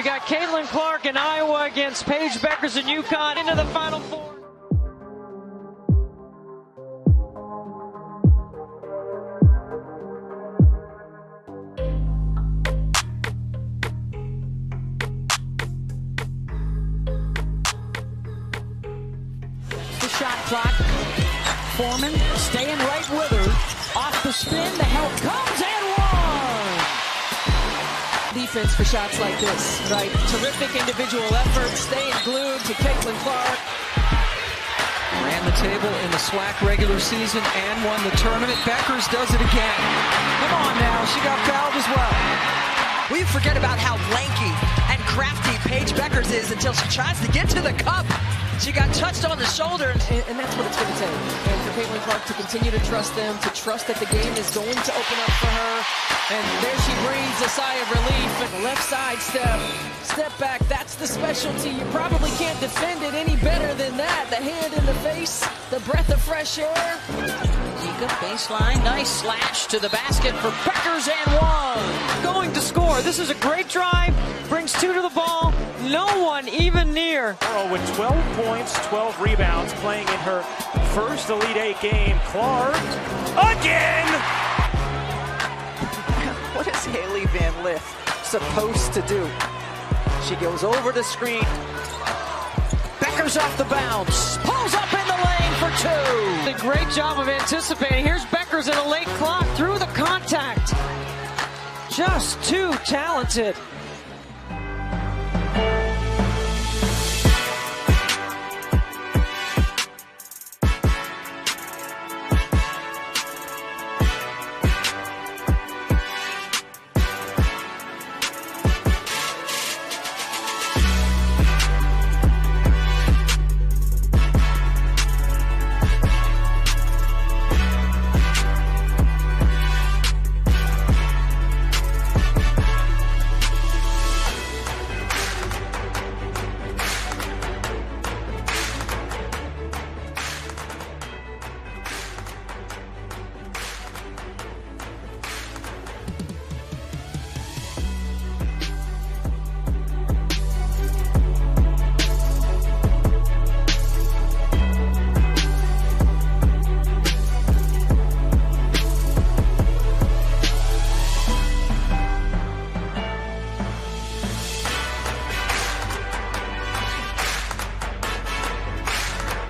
We got Caitlin Clark in Iowa against Paige Bueckers in UConn into the Final Four. The shot clock. Foreman staying right with her. Off the spin, the help comes and one. Defense for shots like this, right? Terrific individual effort, staying glued to Caitlin Clark. Ran the table in the SWAC regular season and won the tournament. Bueckers does it again. Come on now, she got fouled as well. We forget about how lanky and crafty Paige Bueckers is until she tries to get to the cup. She got touched on the shoulder. And that's what it's going to take. And for Caitlin Clark to continue to trust them, to trust that the game is going to open up for her. And there she breathes a sigh of relief. And the left side step back, that's the specialty. You probably can't defend it any better than that. The hand in the face, the breath of fresh air. Nika baseline, nice slash to the basket for Bueckers and one. Going to score. This is a great drive. Brings two to the ball. No one even near. With 12 points, 12 rebounds, playing in her first Elite Eight game. Clark again. What is Haley Van Lith supposed to do? She goes over the screen. Bueckers off the bounce. Pulls up in the lane for two. A great job of anticipating. Here's Bueckers in a late clock through the contact. Just too talented.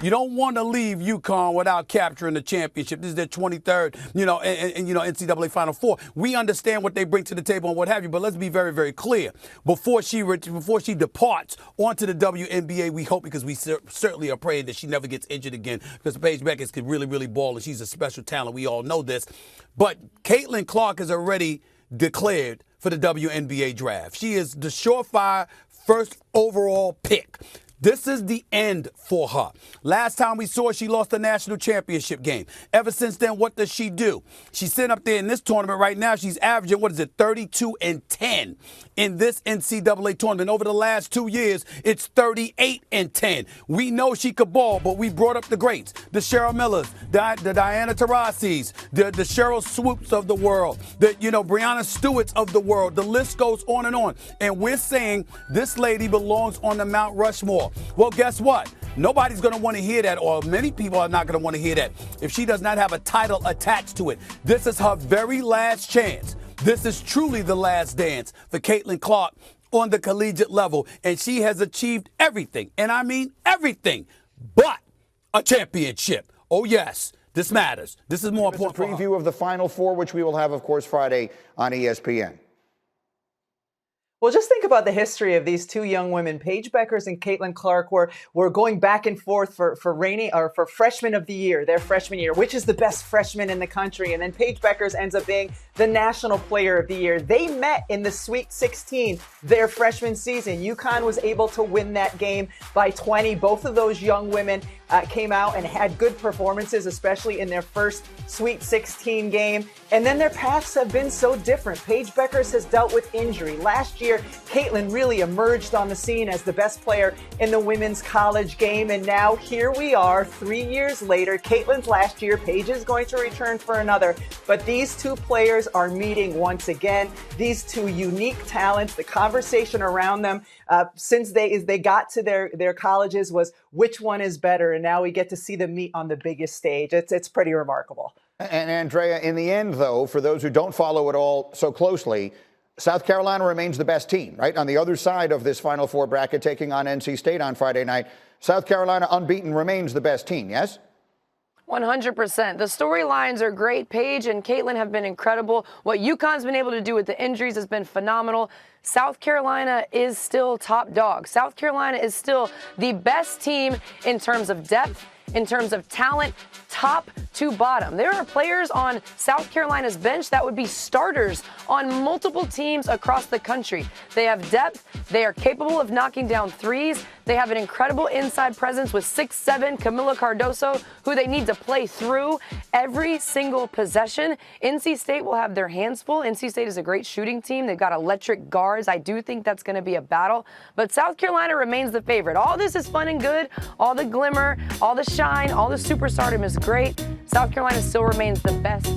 You don't want to leave UConn without capturing the championship. This is their 23rd, NCAA Final Four. We understand what they bring to the table and what have you, but let's be very, very clear. Before she departs onto the WNBA, we hope, because we certainly are praying that she never gets injured again, because Paige Bueckers could really, really ball, and she's a special talent. We all know this. But Caitlin Clark is already declared for the WNBA draft. She is the surefire first overall pick. This is the end for her. Last time we saw her, she lost the national championship game. Ever since then, what does she do? She's sitting up there in this tournament right now. She's averaging, 32-10 in this NCAA tournament. Over the last 2 years, it's 38-10. We know she could ball, but we brought up the greats, the Cheryl Millers, the Diana Taurasi's, the Cheryl Swoops of the world, the Brianna Stewart's of the world. The list goes on. And we're saying this lady belongs on the Mount Rushmore. Well, guess what? Nobody's going to want to hear that, or many people are not going to want to hear that, if she does not have a title attached to it. This is her very last chance. This is truly the last dance for Caitlin Clark on the collegiate level, and she has achieved everything, and I mean everything, but a championship. Oh, yes. This matters. This is more important. A preview of the Final Four, which we will have, of course, Friday on ESPN. Well, just think about the history of these two young women. Paige Bueckers and Caitlin Clark were going back and forth for freshman of the year, their freshman year, which is the best freshman in the country. And then Paige Bueckers ends up being the national player of the year. They met in the Sweet 16 their freshman season. UConn was able to win that game by 20. Both of those young women came out and had good performances, especially in their first Sweet 16 game. And then their paths have been so different. Paige Bueckers has dealt with injury. Last year, year, Caitlin really emerged on the scene as the best player in the women's college game. And now here we are 3 years later. Caitlin's last year, Paige is going to return for another. But these two players are meeting once again. These two unique talents, the conversation around them since they got to their colleges was which one is better. And now we get to see them meet on the biggest stage. It's pretty remarkable. And Andrea, in the end, though, for those who don't follow it all so closely, South Carolina remains the best team, right? On the other side of this Final Four bracket, taking on NC State on Friday night, South Carolina unbeaten remains the best team, yes? 100%. The storylines are great. Paige and Caitlin have been incredible. What UConn's been able to do with the injuries has been phenomenal. South Carolina is still top dog. South Carolina is still the best team in terms of depth, in terms of talent, top to bottom. There are players on South Carolina's bench that would be starters on multiple teams across the country. They have depth. They are capable of knocking down threes. They have an incredible inside presence with 6'7" Camila Cardoso, who they need to play through every single possession. NC State will have their hands full. NC State is a great shooting team. They've got electric guards. I do think that's going to be a battle. But South Carolina remains the favorite. All this is fun and good. All the glimmer, all the shine, all the superstardom is great. South Carolina still remains the best